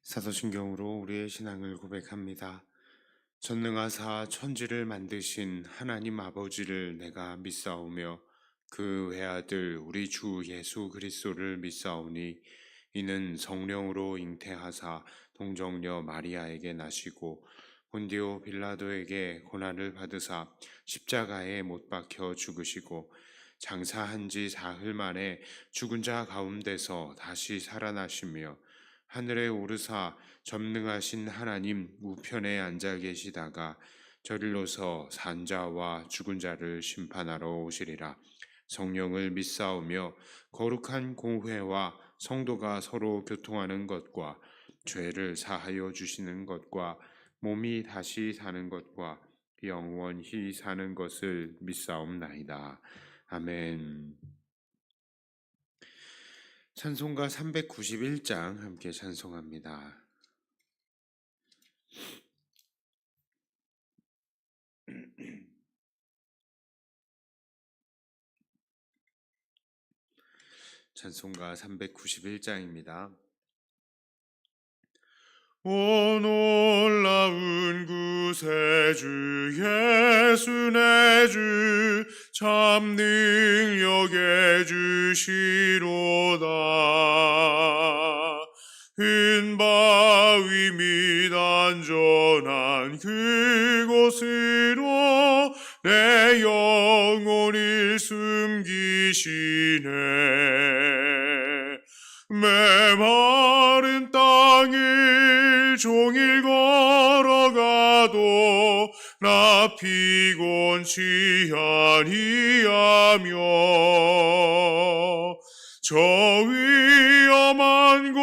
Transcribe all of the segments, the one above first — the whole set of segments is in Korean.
사도신경으로 우리의 신앙을 고백합니다. 전능하사 천지를 만드신 하나님 아버지를 내가 믿사오며 그 외아들 우리 주 예수 그리스도를 믿사오니 이는 성령으로 잉태하사 동정녀 마리아에게 나시고 본디오 빌라도에게 고난을 받으사 십자가에 못 박혀 죽으시고 장사한 지 사흘 만에 죽은 자 가운데서 다시 살아나시며 하늘에 오르사 전능하신 하나님 우편에 앉아 계시다가 저리로서 산자와 죽은 자를 심판하러 오시리라. 성령을 믿사오며 거룩한 공회와 성도가 서로 교통하는 것과 죄를 사하여 주시는 것과 몸이 다시 사는 것과 영원히 사는 것을 믿사옵나이다. 아멘. 찬송가 391장 함께 찬송합니다. 찬송가 391장입니다. 오 놀라운 구세주 예수 내 주 참 능력의 주시로다. 은바위 및 안전한 그곳으로 내 영혼을 숨기시네. 메마른 땅을 종일 걸어가도 나 피곤치 아니하며 저 위험한 곳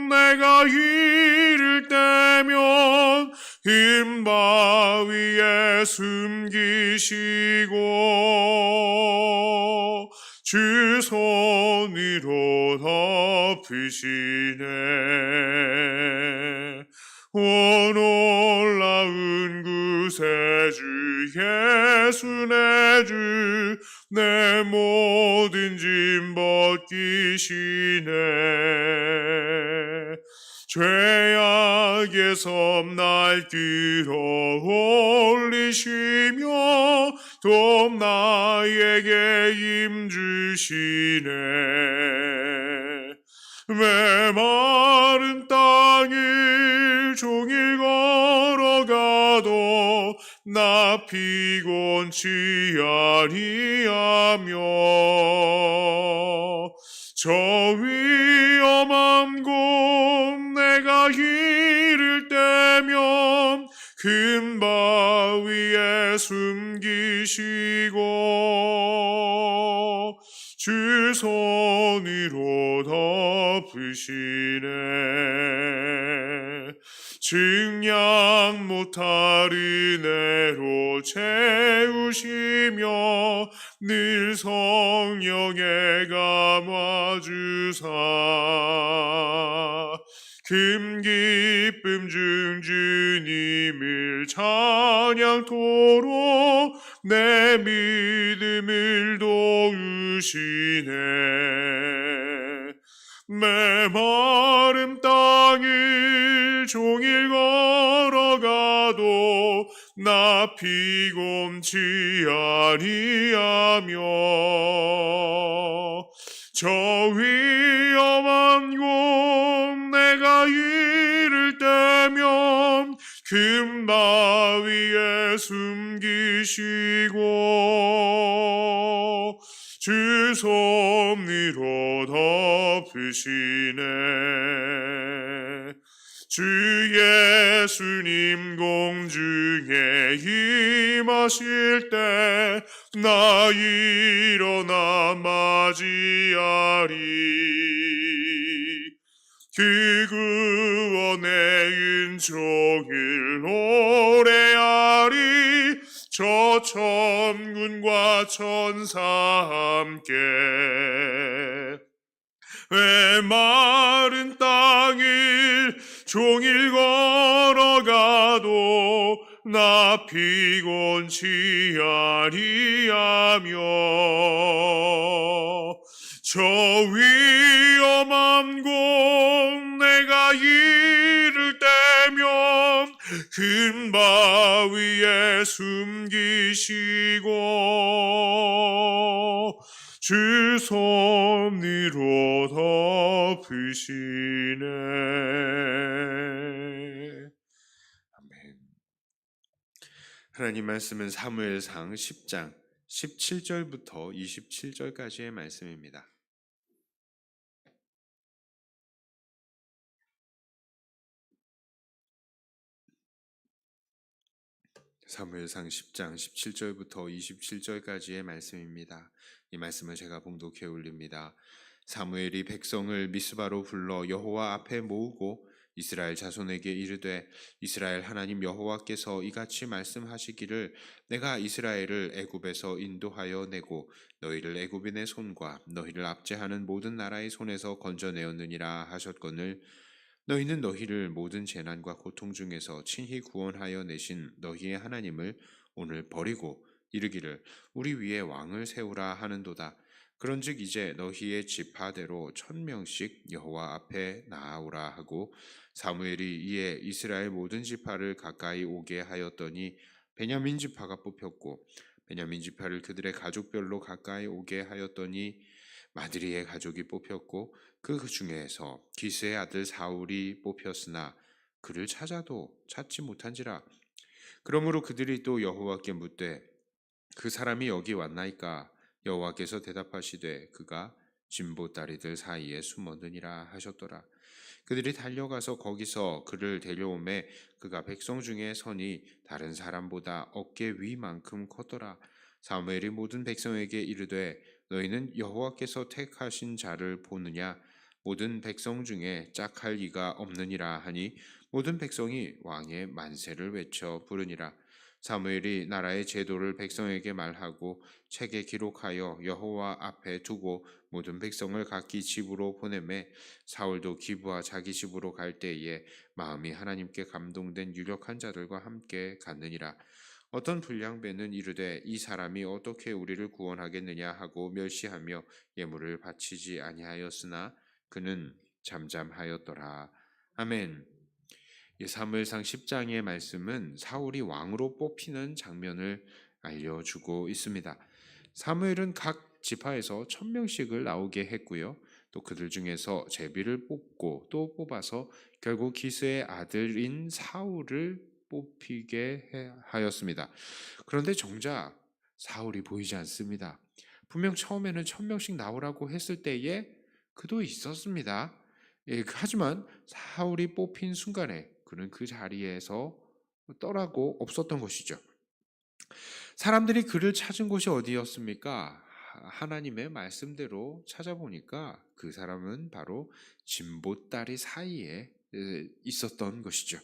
내가 이를 때면 흰바위에 숨기시고 주 손으로 덮으시네. 오 놀라운 구세주 예수 내 주 내 모든 짐 벗기시네. 죄악의 섬 날 끌어올리시며 또 나에게 힘 주시네. 메마른 땅을 종일 걸어가도 나 피곤치 아니하며 저 위험한 곳 내가 이를 때면 큰 바위에 숨기시고 주 손으로 덮으시네. 증량 못할 은혜로 채우시며 늘 성령에 감화주사 금 기쁨 중 주님을 찬양토록 내 믿음을 도우시네. 메마른 땅을 종일 걸어가도 나 피곤치 아니하며 저 위험한 곳 내가 이를 때면 금 바위에 숨기시고 주 손으로 덮으시네. 주 예수님 공중에 임하실 때 나 일어나 맞이하리. 그 구원의 은총을 노래하리. 저 천군과 천사 함께 메마른 땅을 종일 걸어가도 나 피곤치 아니하며 저 위험한 곳 내가 큰 바위에 숨기시고 주 섭리로 덮으시네. 아멘. 하나님 말씀은 사무엘상 10장 17절부터 27절까지의 말씀입니다. 사무엘상 10장 17절부터 27절까지의 말씀입니다. 이 말씀을 제가 봉독해 올립니다. 사무엘이 백성을 미스바로 불러 여호와 앞에 모으고 이스라엘 자손에게 이르되 이스라엘 하나님 여호와께서 이같이 말씀하시기를 내가 이스라엘을 애굽에서 인도하여 내고 너희를 애굽인의 손과 너희를 압제하는 모든 나라의 손에서 건져내었느니라 하셨거늘 너희는 너희를 모든 재난과 고통 중에서 친히 구원하여 내신 너희의 하나님을 오늘 버리고 이르기를 우리 위에 왕을 세우라 하는도다. 그런즉 이제 너희의 지파대로 1000명씩 여호와 앞에 나아오라 하고 사무엘이 이에 이스라엘 모든 지파를 가까이 오게 하였더니 베냐민 지파가 뽑혔고 베냐민 지파를 그들의 가족별로 가까이 오게 하였더니 마드리의 가족이 뽑혔고 그 중에서 기스의 아들 사울이 뽑혔으나 그를 찾아도 찾지 못한지라. 그러므로 그들이 또 여호와께 묻되 그 사람이 여기 왔나이까? 여호와께서 대답하시되 그가 진보다리들 사이에 숨었느니라 하셨더라. 그들이 달려가서 거기서 그를 데려오매 그가 백성 중에 선이 다른 사람보다 어깨 위만큼 컸더라. 사무엘이 모든 백성에게 이르되 너희는 여호와께서 택하신 자를 보느냐? 모든 백성 중에 짝할 이가 없느니라 하니 모든 백성이 왕의 만세를 외쳐 부르니라. 사무엘이 나라의 제도를 백성에게 말하고 책에 기록하여 여호와 앞에 두고 모든 백성을 각기 집으로 보내매 사울도 기브와 자기 집으로 갈 때에 마음이 하나님께 감동된 유력한 자들과 함께 갔느니라. 어떤 불량배는 이르되 이 사람이 어떻게 우리를 구원하겠느냐 하고 멸시하며 예물을 바치지 아니하였으나 그는 잠잠하였더라. 아멘. 사무엘상 10장의 말씀은 사울이 왕으로 뽑히는 장면을 알려주고 있습니다. 사무엘은 각 지파에서 1000명씩을 나오게 했고요. 또 그들 중에서 제비를 뽑고 또 뽑아서 결국 기스의 아들인 사울을 뽑히게 하였습니다. 그런데 정작 사울이 보이지 않습니다. 분명 처음에는 1000명씩 나오라고 했을 때에 그도 있었습니다. 하지만 사울이 뽑힌 순간에 그는 그 자리에서 떠나고 없었던 것이죠. 사람들이 그를 찾은 곳이 어디였습니까? 하나님의 말씀대로 찾아보니까 그 사람은 바로 진보다리 사이에 있었던 것이죠.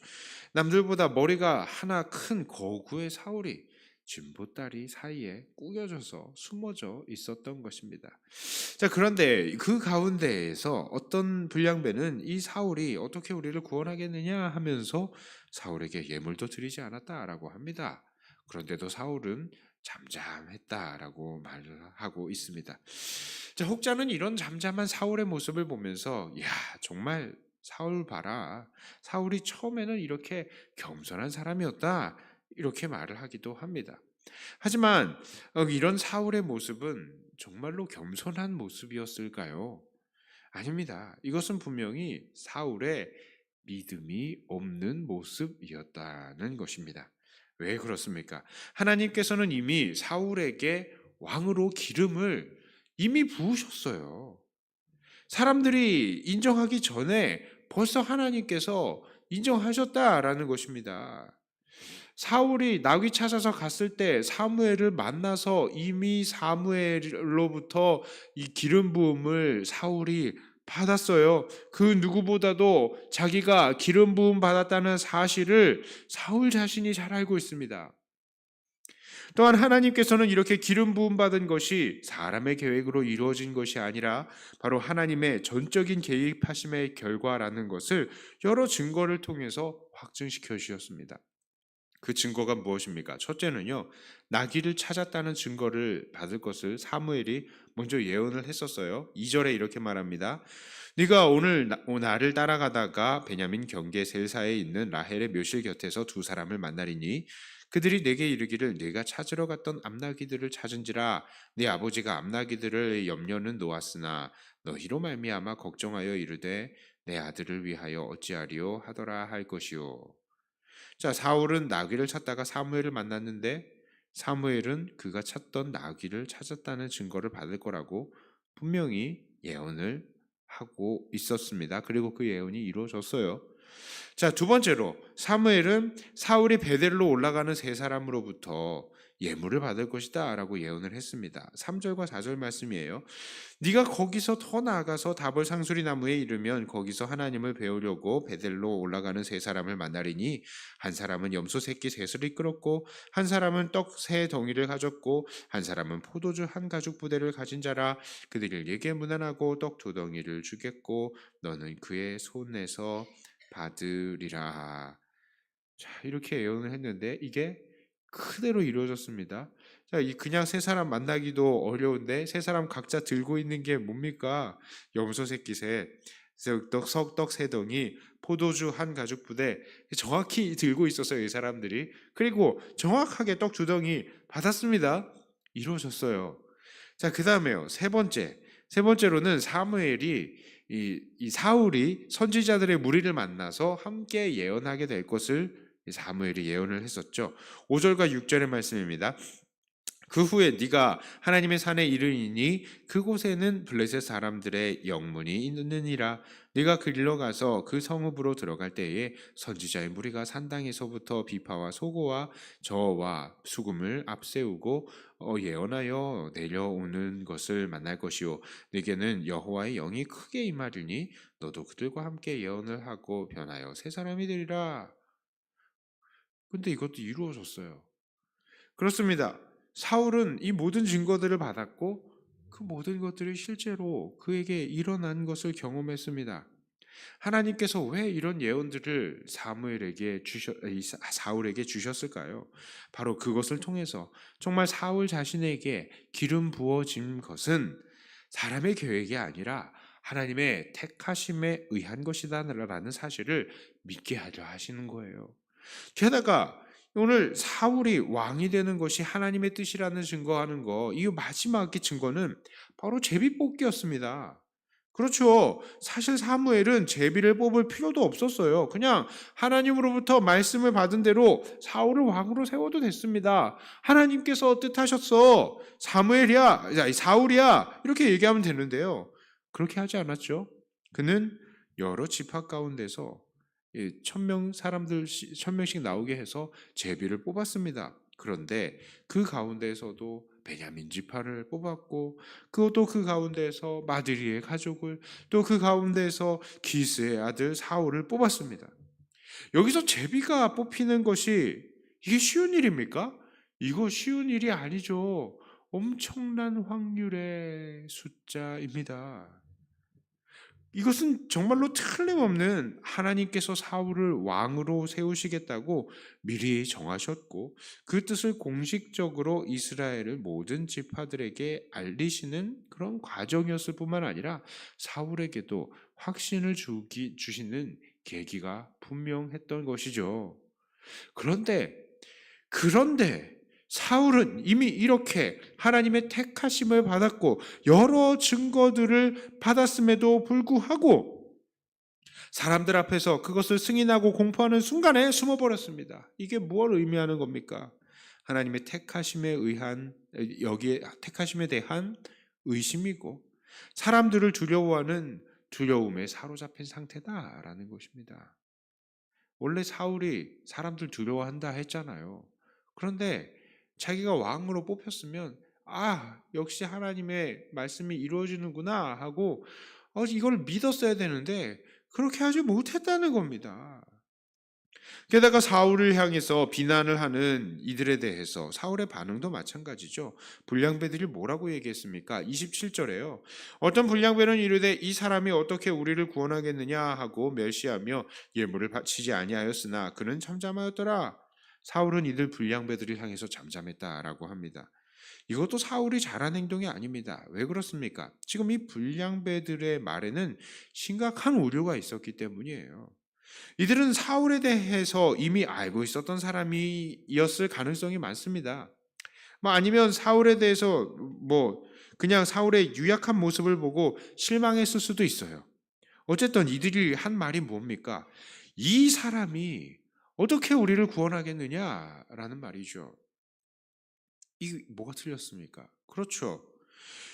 남들보다 머리가 하나 큰 거구의 사울이 진보다리 사이에 꾸겨져서 숨어져 있었던 것입니다. 자, 그런데 그 가운데에서 어떤 불량배는 이 사울이 어떻게 우리를 구원하겠느냐 하면서 사울에게 예물도 드리지 않았다라고 합니다. 그런데도 사울은 잠잠했다라고 말을 하고 있습니다. 자, 혹자는 이런 잠잠한 사울의 모습을 보면서 야, 정말 사울 봐라. 사울이 처음에는 이렇게 겸손한 사람이었다. 이렇게 말을 하기도 합니다. 하지만 이런 사울의 모습은 정말로 겸손한 모습이었을까요? 아닙니다. 이것은 분명히 사울의 믿음이 없는 모습이었다는 것입니다. 왜 그렇습니까? 하나님께서는 이미 사울에게 왕으로 기름을 이미 부으셨어요. 사람들이 인정하기 전에 벌써 하나님께서 인정하셨다라는 것입니다. 사울이 나귀 찾아서 갔을 때 사무엘을 만나서 이미 사무엘로부터 이 기름 부음을 사울이 받았어요. 그 누구보다도 자기가 기름 부음 받았다는 사실을 사울 자신이 잘 알고 있습니다. 또한 하나님께서는 이렇게 기름 부음 받은 것이 사람의 계획으로 이루어진 것이 아니라 바로 하나님의 전적인 개입하심의 결과라는 것을 여러 증거를 통해서 확증시켜 주셨습니다. 그 증거가 무엇입니까? 첫째는요, 나귀를 찾았다는 증거를 받을 것을 사무엘이 먼저 예언을 했었어요. 2절에 이렇게 말합니다. 네가 오늘 나를 따라가다가 베냐민 경계 셀사에 있는 라헬의 묘실 곁에서 두 사람을 만나리니 그들이 내게 이르기를 네가 찾으러 갔던 암나기들을 찾은지라 네 아버지가 암나기들을 염려는 놓았으나 너희로 말미암아 걱정하여 이르되 내 아들을 위하여 어찌하리요 하더라 할 것이요. 자, 사울은 나귀를 찾다가 사무엘을 만났는데 사무엘은 그가 찾던 나귀를 찾았다는 증거를 받을 거라고 분명히 예언을 하고 있었습니다. 그리고 그 예언이 이루어졌어요. 자, 두 번째로 사무엘은 사울이 베델로 올라가는 세 사람으로부터 예물을 받을 것이다라고 예언을 했습니다. 3절과 4절 말씀이에요. 네가 거기서 더 나아가서 다볼 상수리 나무에 이르면 거기서 하나님을 배우려고 베델로 올라가는 세 사람을 만나리니 한 사람은 염소 새끼 셋을 이끌었고 한 사람은 떡 세 덩이를 가졌고 한 사람은 포도주 한 가죽 부대를 가진 자라 그들을 네게 문안하고 떡 두 덩이를 주겠고 너는 그의 손에서 받으리라. 자, 이렇게 예언을 했는데 이게 그대로 이루어졌습니다. 자, 이 그냥 세 사람 만나기도 어려운데 세 사람 각자 들고 있는 게 뭡니까? 염소 새끼 셋, 석떡 세 덩이, 포도주 한 가죽 부대 정확히 들고 있었어요, 이 사람들이. 그리고 정확하게 떡 두 덩이 받았습니다. 이루어졌어요. 자, 그 다음에요. 세 번째로는 사무엘이 이 사울이 선지자들의 무리를 만나서 함께 예언하게 될 것을 사무엘이 예언을 했었죠. 5절과 6절의 말씀입니다. 그 후에 네가 하나님의 산에 이르니 그곳에는 블레셋 사람들의 영문이 있느니라. 네가 그리로 가서 그 성읍으로 들어갈 때에 선지자의 무리가 산당에서부터 비파와 소고와 저와 수금을 앞세우고 예언하여 내려오는 것을 만날 것이요 네게는 여호와의 영이 크게 임하리니 너도 그들과 함께 예언을 하고 변하여 새 사람이 되리라. 근데 이것도 이루어졌어요. 그렇습니다. 사울은 이 모든 증거들을 받았고 그 모든 것들이 실제로 그에게 일어난 것을 경험했습니다. 하나님께서 왜 이런 예언들을 사울에게 주셨을까요? 바로 그것을 통해서 정말 사울 자신에게 기름 부어진 것은 사람의 계획이 아니라 하나님의 택하심에 의한 것이다라는 사실을 믿게 하려 하시는 거예요. 게다가 오늘 사울이 왕이 되는 것이 하나님의 뜻이라는 증거하는 거, 이 마지막의 증거는 바로 제비 뽑기였습니다. 그렇죠. 사실 사무엘은 제비를 뽑을 필요도 없었어요. 그냥 하나님으로부터 말씀을 받은 대로 사울을 왕으로 세워도 됐습니다. 하나님께서 뜻하셨어. 사울이야. 이렇게 얘기하면 되는데요. 그렇게 하지 않았죠. 그는 여러 지파 가운데서 1,000명씩 나오게 해서 제비를 뽑았습니다. 그런데 그 가운데에서도 베냐민 지파를 뽑았고 그것도 그 가운데에서 마드리의 가족을 또 그 가운데에서 기스의 아들 사울을 뽑았습니다. 여기서 제비가 뽑히는 것이 이게 쉬운 일입니까? 이거 쉬운 일이 아니죠. 엄청난 확률의 숫자입니다. 이것은 정말로 틀림없는 하나님께서 사울을 왕으로 세우시겠다고 미리 정하셨고 그 뜻을 공식적으로 이스라엘의 모든 지파들에게 알리시는 그런 과정이었을 뿐만 아니라 사울에게도 확신을 주시는 계기가 분명했던 것이죠. 그런데 그런데 사울은 이미 이렇게 하나님의 택하심을 받았고 여러 증거들을 받았음에도 불구하고 사람들 앞에서 그것을 승인하고 공포하는 순간에 숨어버렸습니다. 이게 무엇을 의미하는 겁니까? 하나님의 택하심에 의한 여기에 택하심에 대한 의심이고 사람들을 두려워하는 두려움에 사로잡힌 상태다라는 것입니다. 원래 사울이 사람들 두려워한다 했잖아요. 그런데 자기가 왕으로 뽑혔으면 역시 하나님의 말씀이 이루어지는구나 하고 이걸 믿었어야 되는데 그렇게 하지 못했다는 겁니다. 게다가 사울을 향해서 비난을 하는 이들에 대해서 사울의 반응도 마찬가지죠. 불량배들이 뭐라고 얘기했습니까? 27절에요. 어떤 불량배는 이르되 이 사람이 어떻게 우리를 구원하겠느냐 하고 멸시하며 예물을 바치지 아니하였으나 그는 잠잠하였더라. 사울은 이들 불량배들을 향해서 잠잠했다라고 합니다. 이것도 사울이 잘한 행동이 아닙니다. 왜 그렇습니까? 지금 이 불량배들의 말에는 심각한 오류가 있었기 때문이에요. 이들은 사울에 대해서 이미 알고 있었던 사람이었을 가능성이 많습니다. 아니면 사울에 대해서 그냥 사울의 유약한 모습을 보고 실망했을 수도 있어요. 어쨌든 이들이 한 말이 뭡니까? 이 사람이 어떻게 우리를 구원하겠느냐라는 말이죠. 이 뭐가 틀렸습니까? 그렇죠.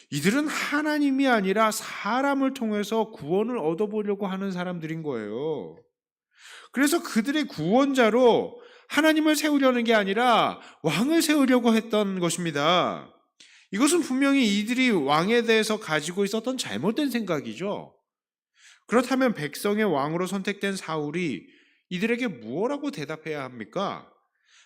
이들은 하나님이 아니라 사람을 통해서 구원을 얻어보려고 하는 사람들인 거예요. 그래서 그들의 구원자로 하나님을 세우려는 게 아니라 왕을 세우려고 했던 것입니다. 이것은 분명히 이들이 왕에 대해서 가지고 있었던 잘못된 생각이죠. 그렇다면 백성의 왕으로 선택된 사울이 이들에게 무엇라고 대답해야 합니까?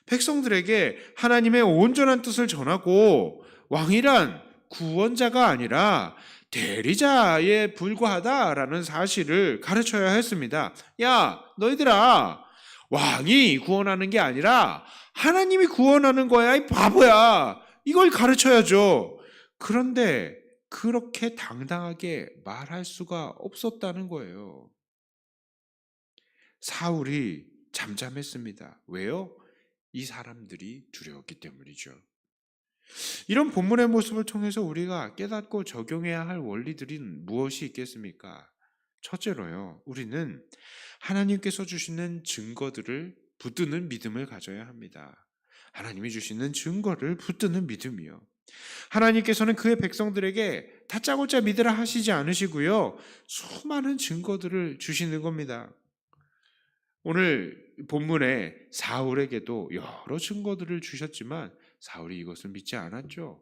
백성들에게 하나님의 온전한 뜻을 전하고 왕이란 구원자가 아니라 대리자에 불과하다라는 사실을 가르쳐야 했습니다. 야, 너희들아, 왕이 구원하는 게 아니라 하나님이 구원하는 거야, 이 바보야. 이걸 가르쳐야죠. 그런데 그렇게 당당하게 말할 수가 없었다는 거예요. 사울이 잠잠했습니다. 왜요? 이 사람들이 두려웠기 때문이죠. 이런 본문의 모습을 통해서 우리가 깨닫고 적용해야 할 원리들은 무엇이 있겠습니까? 첫째로요, 우리는 하나님께서 주시는 증거들을 붙드는 믿음을 가져야 합니다. 하나님이 주시는 증거를 붙드는 믿음이요. 하나님께서는 그의 백성들에게 다짜고짜 믿으라 하시지 않으시고요, 수많은 증거들을 주시는 겁니다. 오늘 본문에 사울에게도 여러 증거들을 주셨지만 사울이 이것을 믿지 않았죠.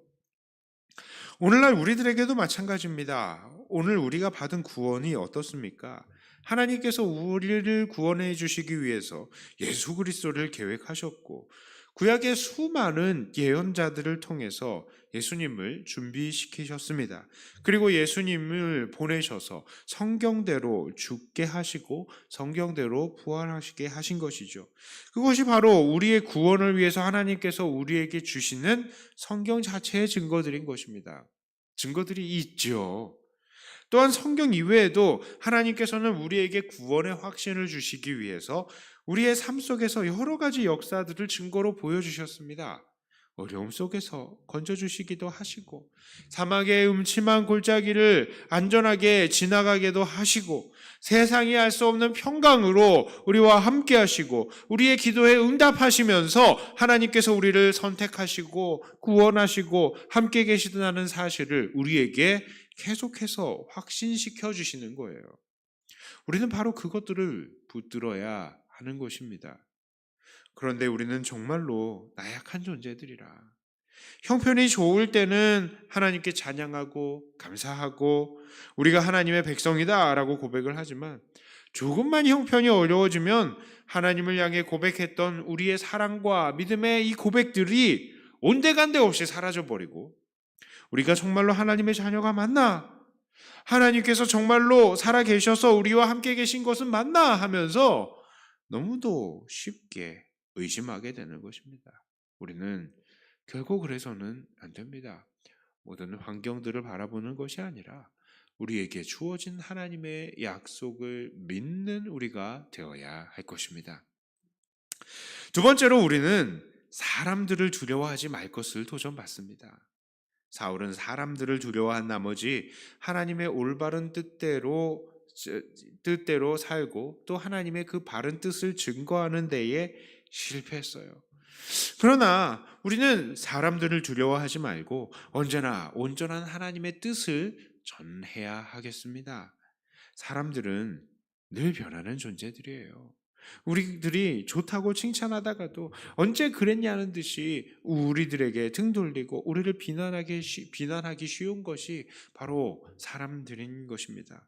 오늘날 우리들에게도 마찬가지입니다. 오늘 우리가 받은 구원이 어떻습니까? 하나님께서 우리를 구원해 주시기 위해서 예수 그리스도를 계획하셨고 구약의 수많은 예언자들을 통해서 예수님을 준비시키셨습니다. 그리고 예수님을 보내셔서 성경대로 죽게 하시고 성경대로 부활하시게 하신 것이죠. 그것이 바로 우리의 구원을 위해서 하나님께서 우리에게 주시는 성경 자체의 증거들인 것입니다. 증거들이 있죠. 또한 성경 이외에도 하나님께서는 우리에게 구원의 확신을 주시기 위해서 우리의 삶 속에서 여러 가지 역사들을 증거로 보여주셨습니다. 어려움 속에서 건져주시기도 하시고 사막의 음침한 골짜기를 안전하게 지나가게도 하시고 세상이 알 수 없는 평강으로 우리와 함께 하시고 우리의 기도에 응답하시면서 하나님께서 우리를 선택하시고 구원하시고 함께 계시다는 사실을 우리에게 계속해서 확신시켜 주시는 거예요. 우리는 바로 그것들을 붙들어야 하는 것입니다. 그런데 우리는 정말로 나약한 존재들이라. 형편이 좋을 때는 하나님께 찬양하고 감사하고 우리가 하나님의 백성이다라고 고백을 하지만 조금만 형편이 어려워지면 하나님을 향해 고백했던 우리의 사랑과 믿음의 이 고백들이 온데간데 없이 사라져버리고 우리가 정말로 하나님의 자녀가 맞나? 하나님께서 정말로 살아계셔서 우리와 함께 계신 것은 맞나? 하면서 너무도 쉽게 의심하게 되는 것입니다. 우리는 결코 그래서는 안 됩니다. 모든 환경들을 바라보는 것이 아니라 우리에게 주어진 하나님의 약속을 믿는 우리가 되어야 할 것입니다. 두 번째로 우리는 사람들을 두려워하지 말 것을 도전받습니다. 사울은 사람들을 두려워한 나머지 하나님의 올바른 뜻대로 살고 또 하나님의 그 바른 뜻을 증거하는 데에 실패했어요. 그러나 우리는 사람들을 두려워하지 말고 언제나 온전한 하나님의 뜻을 전해야 하겠습니다. 사람들은 늘 변하는 존재들이에요. 우리들이 좋다고 칭찬하다가도 언제 그랬냐는 듯이 우리들에게 등 돌리고 우리를 비난하기 쉬운 것이 바로 사람들인 것입니다.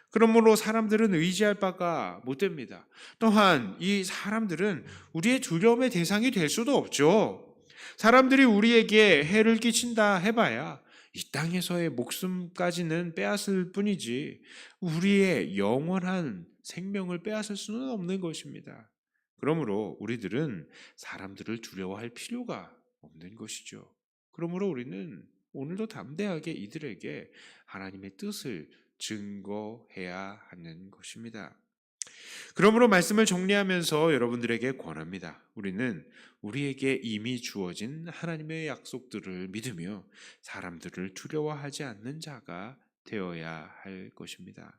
그러므로 사람들은 의지할 바가 못 됩니다. 또한 이 사람들은 우리의 두려움의 대상이 될 수도 없죠. 사람들이 우리에게 해를 끼친다 해봐야 이 땅에서의 목숨까지는 빼앗을 뿐이지 우리의 영원한 생명을 빼앗을 수는 없는 것입니다. 그러므로 우리들은 사람들을 두려워할 필요가 없는 것이죠. 그러므로 우리는 오늘도 담대하게 이들에게 하나님의 뜻을 증거해야 하는 것입니다. 그러므로 말씀을 정리하면서 여러분들에게 권합니다. 우리는 우리에게 이미 주어진 하나님의 약속들을 믿으며 사람들을 두려워하지 않는 자가 되어야 할 것입니다.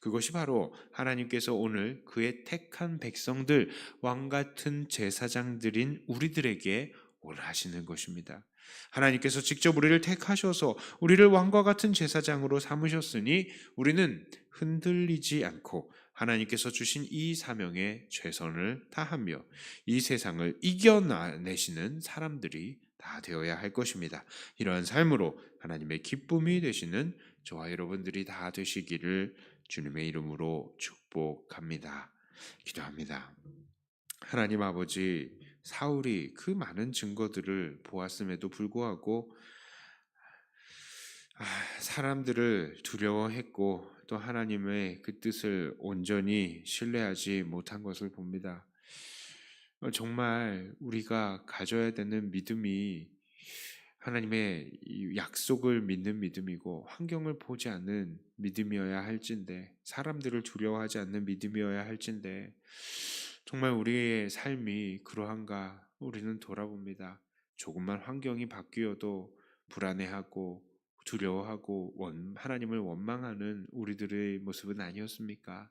그것이 바로 하나님께서 오늘 그의 택한 백성들, 왕 같은 제사장들인 우리들에게 원하시는 것입니다. 하나님께서 직접 우리를 택하셔서 우리를 왕과 같은 제사장으로 삼으셨으니 우리는 흔들리지 않고 하나님께서 주신 이 사명에 최선을 다하며 이 세상을 이겨내시는 사람들이 다 되어야 할 것입니다. 이러한 삶으로 하나님의 기쁨이 되시는 저와 여러분들이 다 되시기를 주님의 이름으로 축복합니다. 기도합니다. 하나님 아버지, 사울이 그 많은 증거들을 보았음에도 불구하고 사람들을 두려워했고 또 하나님의 그 뜻을 온전히 신뢰하지 못한 것을 봅니다. 정말 우리가 가져야 되는 믿음이 하나님의 이 약속을 믿는 믿음이고 환경을 보지 않는 믿음이어야 할진데 사람들을 두려워하지 않는 믿음이어야 할진데 정말 우리의 삶이 그러한가 우리는 돌아봅니다. 조금만 환경이 바뀌어도 불안해하고 두려워하고 하나님을 원망하는 우리들의 모습은 아니었습니까?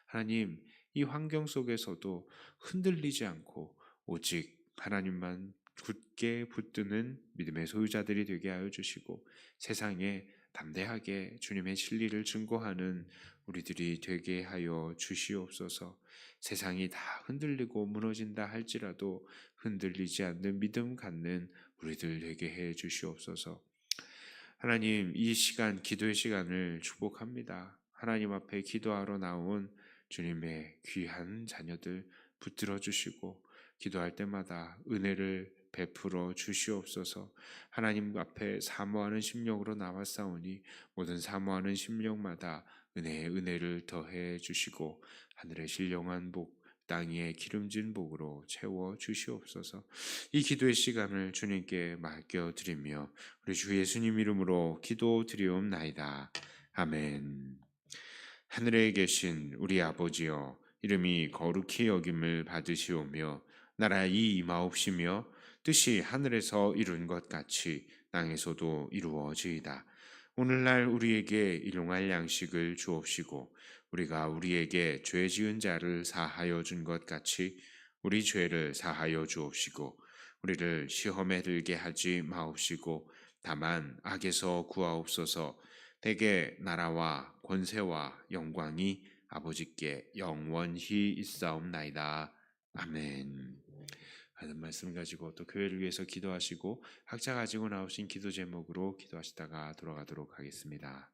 하나님, 이 환경 속에서도 흔들리지 않고 오직 하나님만 굳게 붙드는 믿음의 소유자들이 되게 하여 주시고 세상에 담대하게 주님의 진리를 증거하는 우리들이 되게 하여 주시옵소서. 세상이 다 흔들리고 무너진다 할지라도 흔들리지 않는 믿음 갖는 우리들 되게 해 주시옵소서. 하나님, 이 시간, 기도의 시간을 축복합니다. 하나님 앞에 기도하러 나온 주님의 귀한 자녀들 붙들어 주시고 기도할 때마다 은혜를 베풀어 주시옵소서. 하나님 앞에 사모하는 심령으로 나왔사오니 모든 사모하는 심령마다 은혜의 은혜를 더해 주시고 하늘의 신령한 복 땅 위에 기름진 복으로 채워 주시옵소서. 이 기도의 시간을 주님께 맡겨드리며 우리 주 예수님 이름으로 기도드리옵나이다. 아멘. 하늘에 계신 우리 아버지여, 이름이 거룩히 여김을 받으시오며 나라의 임하옵시며 뜻이 하늘에서 이룬 것 같이 땅에서도 이루어지이다. 오늘날 우리에게 일용할 양식을 주옵시고 우리가 우리에게 죄 지은 자를 사하여 준 것 같이 우리 죄를 사하여 주옵시고 우리를 시험에 들게 하지 마옵시고 다만 악에서 구하옵소서. 대개 나라와 권세와 영광이 아버지께 영원히 있사옵나이다. 아멘. 하는 말씀 가지고 또 교회를 위해서 기도하시고 각자 가지고 나오신 기도 제목으로 기도하시다가 돌아가도록 하겠습니다.